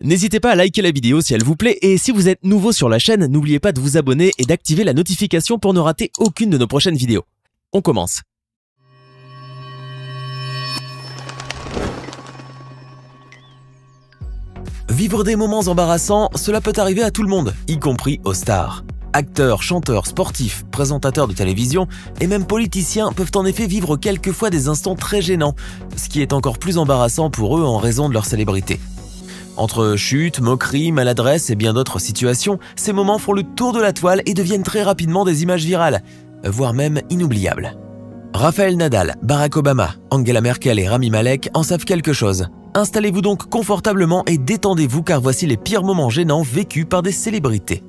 N'hésitez pas à liker la vidéo si elle vous plaît et si vous êtes nouveau sur la chaîne, n'oubliez pas de vous abonner et d'activer la notification pour ne rater aucune de nos prochaines vidéos. On commence. Vivre des moments embarrassants, cela peut arriver à tout le monde, y compris aux stars. Acteurs, chanteurs, sportifs, présentateurs de télévision et même politiciens peuvent en effet vivre quelquefois des instants très gênants, ce qui est encore plus embarrassant pour eux en raison de leur célébrité. Entre chutes, moqueries, maladresses et bien d'autres situations, ces moments font le tour de la toile et deviennent très rapidement des images virales, voire même inoubliables. Rafael Nadal, Barack Obama, Angela Merkel et Rami Malek en savent quelque chose. Installez-vous donc confortablement et détendez-vous car voici les pires moments gênants vécus par des célébrités.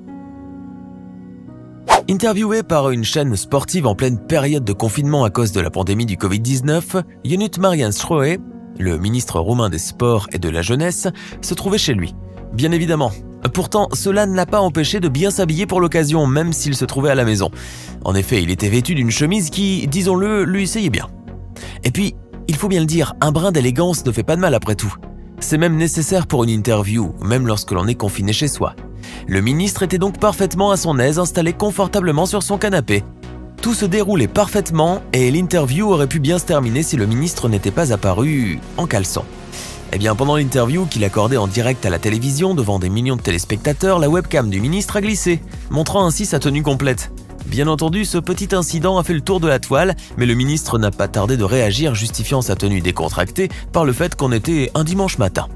Interviewé par une chaîne sportive en pleine période de confinement à cause de la pandémie du Covid-19, Ionut Marian Strohe, le ministre roumain des Sports et de la Jeunesse, se trouvait chez lui. Bien évidemment. Pourtant, cela ne l'a pas empêché de bien s'habiller pour l'occasion, même s'il se trouvait à la maison. En effet, il était vêtu d'une chemise qui, disons-le, lui seyait bien. Et puis, il faut bien le dire, un brin d'élégance ne fait pas de mal après tout. C'est même nécessaire pour une interview, même lorsque l'on est confiné chez soi. Le ministre était donc parfaitement à son aise, installé confortablement sur son canapé. Tout se déroulait parfaitement et l'interview aurait pu bien se terminer si le ministre n'était pas apparu en caleçon. Eh bien, pendant l'interview qu'il accordait en direct à la télévision devant des millions de téléspectateurs, la webcam du ministre a glissé, montrant ainsi sa tenue complète. Bien entendu, ce petit incident a fait le tour de la toile, mais le ministre n'a pas tardé de réagir, justifiant sa tenue décontractée par le fait qu'on était un dimanche matin.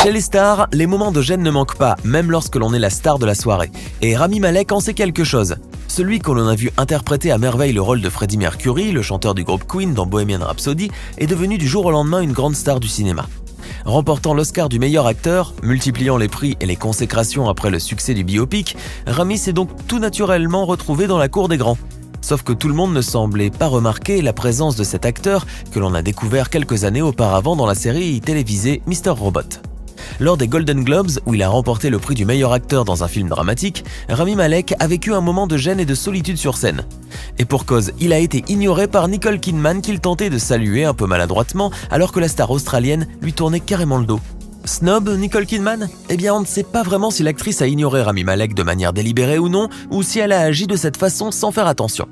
Chez les stars, les moments de gêne ne manquent pas, même lorsque l'on est la star de la soirée. Et Rami Malek en sait quelque chose. Celui qu'on a vu interpréter à merveille le rôle de Freddie Mercury, le chanteur du groupe Queen dans Bohemian Rhapsody, est devenu du jour au lendemain une grande star du cinéma. Remportant l'Oscar du meilleur acteur, multipliant les prix et les consécrations après le succès du biopic, Rami s'est donc tout naturellement retrouvé dans la cour des grands. Sauf que tout le monde ne semblait pas remarquer la présence de cet acteur que l'on a découvert quelques années auparavant dans la série télévisée Mr. Robot. Lors des Golden Globes, où il a remporté le prix du meilleur acteur dans un film dramatique, Rami Malek a vécu un moment de gêne et de solitude sur scène. Et pour cause, il a été ignoré par Nicole Kidman qu'il tentait de saluer un peu maladroitement alors que la star australienne lui tournait carrément le dos. Snob, Nicole Kidman? Eh bien, on ne sait pas vraiment si l'actrice a ignoré Rami Malek de manière délibérée ou non, ou si elle a agi de cette façon sans faire attention.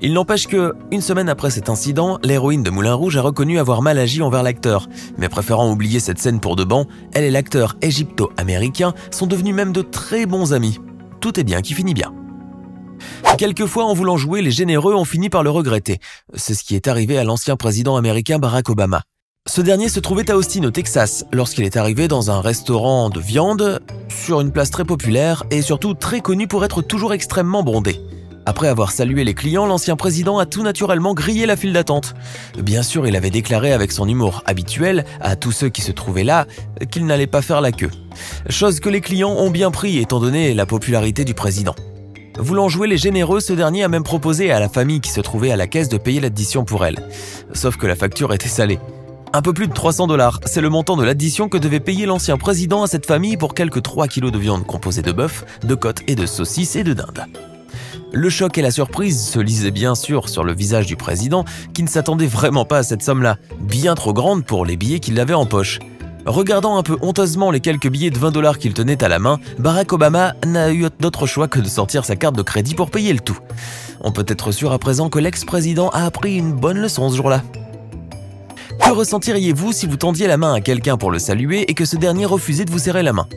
Il n'empêche que, une semaine après cet incident, l'héroïne de Moulin Rouge a reconnu avoir mal agi envers l'acteur, mais préférant oublier cette scène pour de bon, elle et l'acteur égypto-américain sont devenus même de très bons amis. Tout est bien qui finit bien. Quelquefois, en voulant jouer les généreux, on finit par le regretter. C'est ce qui est arrivé à l'ancien président américain Barack Obama. Ce dernier se trouvait à Austin, au Texas, lorsqu'il est arrivé dans un restaurant de viande, sur une place très populaire et surtout très connu pour être toujours extrêmement bondé. Après avoir salué les clients, l'ancien président a tout naturellement grillé la file d'attente. Bien sûr, il avait déclaré avec son humour habituel à tous ceux qui se trouvaient là qu'il n'allait pas faire la queue. Chose que les clients ont bien pris étant donné la popularité du président. Voulant jouer les généreux, ce dernier a même proposé à la famille qui se trouvait à la caisse de payer l'addition pour elle. Sauf que la facture était salée. Un peu plus de 300 $, c'est le montant de l'addition que devait payer l'ancien président à cette famille pour quelques 3 kilos de viande composée de bœuf, de côtes et de saucisses et de dinde. Le choc et la surprise se lisaient bien sûr sur le visage du président qui ne s'attendait vraiment pas à cette somme-là, bien trop grande pour les billets qu'il avait en poche. Regardant un peu honteusement les quelques billets de 20 $ qu'il tenait à la main, Barack Obama n'a eu d'autre choix que de sortir sa carte de crédit pour payer le tout. On peut être sûr à présent que l'ex-président a appris une bonne leçon ce jour-là. Que ressentiriez-vous si vous tendiez la main à quelqu'un pour le saluer et que ce dernier refusait de vous serrer la main ?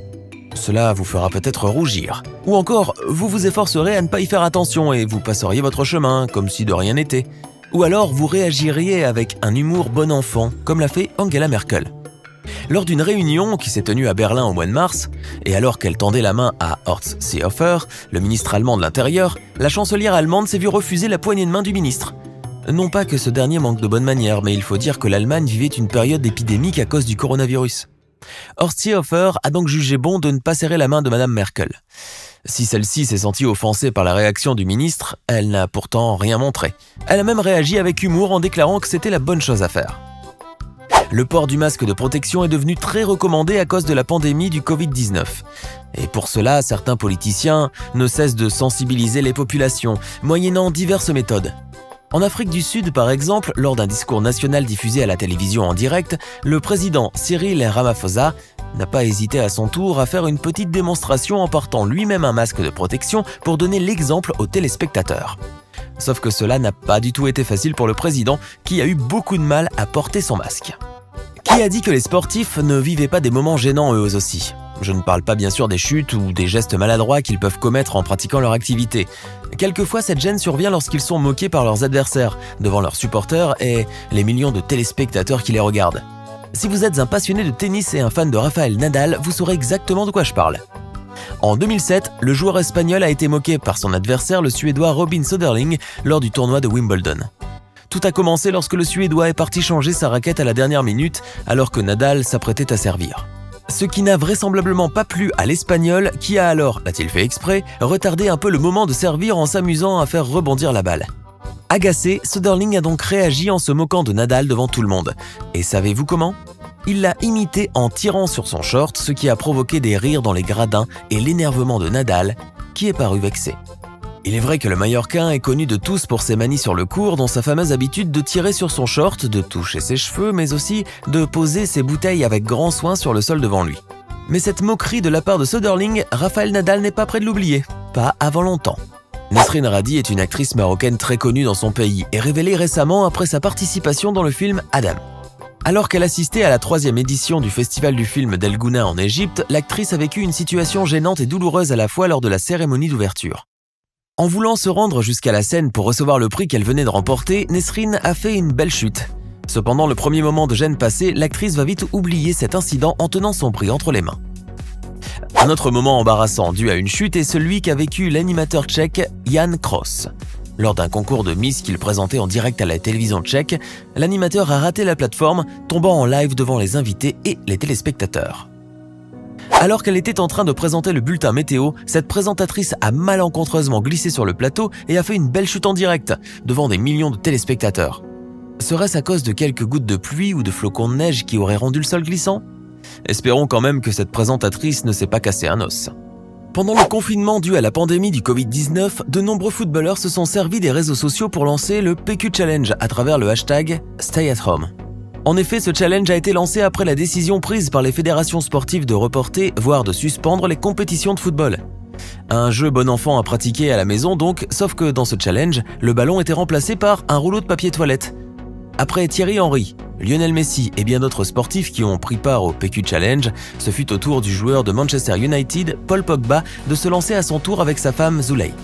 Cela vous fera peut-être rougir. Ou encore, vous vous efforcerez à ne pas y faire attention et vous passeriez votre chemin, comme si de rien n'était. Ou alors, vous réagiriez avec un humour bon enfant, comme l'a fait Angela Merkel. Lors d'une réunion qui s'est tenue à Berlin au mois de mars, et alors qu'elle tendait la main à Horst Seehofer, le ministre allemand de l'Intérieur, la chancelière allemande s'est vue refuser la poignée de main du ministre. Non pas que ce dernier manque de bonnes manières, mais il faut dire que l'Allemagne vivait une période épidémique à cause du coronavirus. Horst Seehofer a donc jugé bon de ne pas serrer la main de Madame Merkel. Si celle-ci s'est sentie offensée par la réaction du ministre, elle n'a pourtant rien montré. Elle a même réagi avec humour en déclarant que c'était la bonne chose à faire. Le port du masque de protection est devenu très recommandé à cause de la pandémie du Covid-19. Et pour cela, certains politiciens ne cessent de sensibiliser les populations, moyennant diverses méthodes. En Afrique du Sud, par exemple, lors d'un discours national diffusé à la télévision en direct, le président Cyril Ramaphosa n'a pas hésité à son tour à faire une petite démonstration en portant lui-même un masque de protection pour donner l'exemple aux téléspectateurs. Sauf que cela n'a pas du tout été facile pour le président, qui a eu beaucoup de mal à porter son masque. Qui a dit que les sportifs ne vivaient pas des moments gênants eux aussi ? Je ne parle pas bien sûr des chutes ou des gestes maladroits qu'ils peuvent commettre en pratiquant leur activité. Quelquefois, cette gêne survient lorsqu'ils sont moqués par leurs adversaires, devant leurs supporters et les millions de téléspectateurs qui les regardent. Si vous êtes un passionné de tennis et un fan de Rafael Nadal, vous saurez exactement de quoi je parle. En 2007, le joueur espagnol a été moqué par son adversaire, le Suédois Robin Söderling, lors du tournoi de Wimbledon. Tout a commencé lorsque le Suédois est parti changer sa raquette à la dernière minute, alors que Nadal s'apprêtait à servir. Ce qui n'a vraisemblablement pas plu à l'Espagnol, qui a alors, l'a-t-il fait exprès, retardé un peu le moment de servir en s'amusant à faire rebondir la balle. Agacé, Söderling a donc réagi en se moquant de Nadal devant tout le monde. Et savez-vous comment ? Il l'a imité en tirant sur son short, ce qui a provoqué des rires dans les gradins et l'énervement de Nadal, qui est paru vexé. Il est vrai que le Mallorquin est connu de tous pour ses manies sur le court, dont sa fameuse habitude de tirer sur son short, de toucher ses cheveux, mais aussi de poser ses bouteilles avec grand soin sur le sol devant lui. Mais cette moquerie de la part de Söderling, Rafael Nadal n'est pas près de l'oublier. Pas avant longtemps. Nesrine Radi est une actrice marocaine très connue dans son pays et révélée récemment après sa participation dans le film Adam. Alors qu'elle assistait à la 3e édition du festival du film d'El Gouna en Égypte, l'actrice a vécu une situation gênante et douloureuse à la fois lors de la cérémonie d'ouverture. En voulant se rendre jusqu'à la scène pour recevoir le prix qu'elle venait de remporter, Nesrine a fait une belle chute. Cependant, le premier moment de gêne passé, l'actrice va vite oublier cet incident en tenant son prix entre les mains. Un autre moment embarrassant dû à une chute est celui qu'a vécu l'animateur tchèque Jan Kross. Lors d'un concours de Miss qu'il présentait en direct à la télévision tchèque, l'animateur a raté la plateforme, tombant en live devant les invités et les téléspectateurs. Alors qu'elle était en train de présenter le bulletin météo, cette présentatrice a malencontreusement glissé sur le plateau et a fait une belle chute en direct, devant des millions de téléspectateurs. Serait-ce à cause de quelques gouttes de pluie ou de flocons de neige qui auraient rendu le sol glissant ? Espérons quand même que cette présentatrice ne s'est pas cassé un os. Pendant le confinement dû à la pandémie du Covid-19, de nombreux footballeurs se sont servis des réseaux sociaux pour lancer le PQ Challenge à travers le hashtag #StayAtHome. En effet, ce challenge a été lancé après la décision prise par les fédérations sportives de reporter, voire de suspendre les compétitions de football. Un jeu bon enfant à pratiquer à la maison donc, sauf que dans ce challenge, le ballon était remplacé par un rouleau de papier toilette. Après Thierry Henry, Lionel Messi et bien d'autres sportifs qui ont pris part au PQ Challenge, ce fut au tour du joueur de Manchester United, Paul Pogba, de se lancer à son tour avec sa femme Zuley.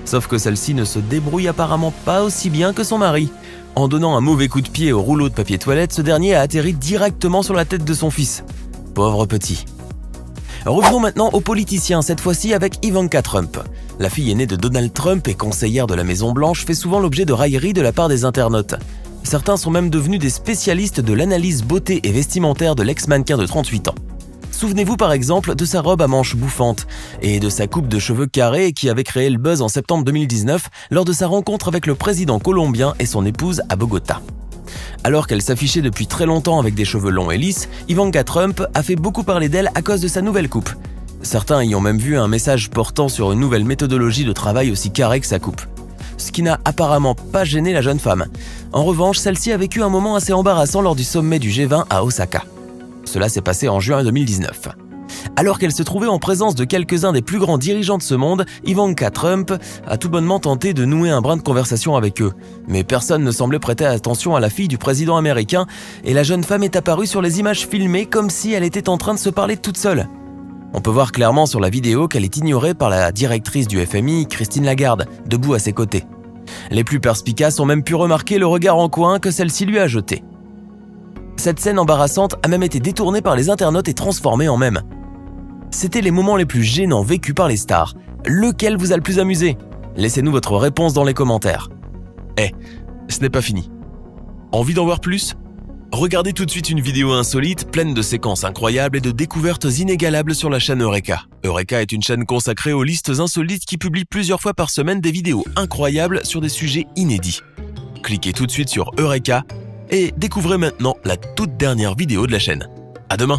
Sauf que celle-ci ne se débrouille apparemment pas aussi bien que son mari. En donnant un mauvais coup de pied au rouleau de papier toilette, ce dernier a atterri directement sur la tête de son fils. Pauvre petit. Revenons maintenant aux politiciens, cette fois-ci avec Ivanka Trump. La fille aînée de Donald Trump et conseillère de la Maison-Blanche fait souvent l'objet de railleries de la part des internautes. Certains sont même devenus des spécialistes de l'analyse beauté et vestimentaire de l'ex-mannequin de 38 ans. Souvenez-vous par exemple de sa robe à manches bouffantes et de sa coupe de cheveux carrés qui avait créé le buzz en septembre 2019 lors de sa rencontre avec le président colombien et son épouse à Bogota. Alors qu'elle s'affichait depuis très longtemps avec des cheveux longs et lisses, Ivanka Trump a fait beaucoup parler d'elle à cause de sa nouvelle coupe. Certains y ont même vu un message portant sur une nouvelle méthodologie de travail aussi carrée que sa coupe. Ce qui n'a apparemment pas gêné la jeune femme. En revanche, celle-ci a vécu un moment assez embarrassant lors du sommet du G20 à Osaka. Cela s'est passé en juin 2019. Alors qu'elle se trouvait en présence de quelques-uns des plus grands dirigeants de ce monde, Ivanka Trump a tout bonnement tenté de nouer un brin de conversation avec eux. Mais personne ne semblait prêter attention à la fille du président américain et la jeune femme est apparue sur les images filmées comme si elle était en train de se parler toute seule. On peut voir clairement sur la vidéo qu'elle est ignorée par la directrice du FMI, Christine Lagarde, debout à ses côtés. Les plus perspicaces ont même pu remarquer le regard en coin que celle-ci lui a jeté. Cette scène embarrassante a même été détournée par les internautes et transformée en mème. C'était les moments les plus gênants vécus par les stars. Lequel vous a le plus amusé ? Laissez-nous votre réponse dans les commentaires. Ce n'est pas fini. Envie d'en voir plus ? Regardez tout de suite une vidéo insolite, pleine de séquences incroyables et de découvertes inégalables sur la chaîne Eureka. Eureka est une chaîne consacrée aux listes insolites qui publie plusieurs fois par semaine des vidéos incroyables sur des sujets inédits. Cliquez tout de suite sur Eureka et découvrez maintenant la toute dernière vidéo de la chaîne. À demain!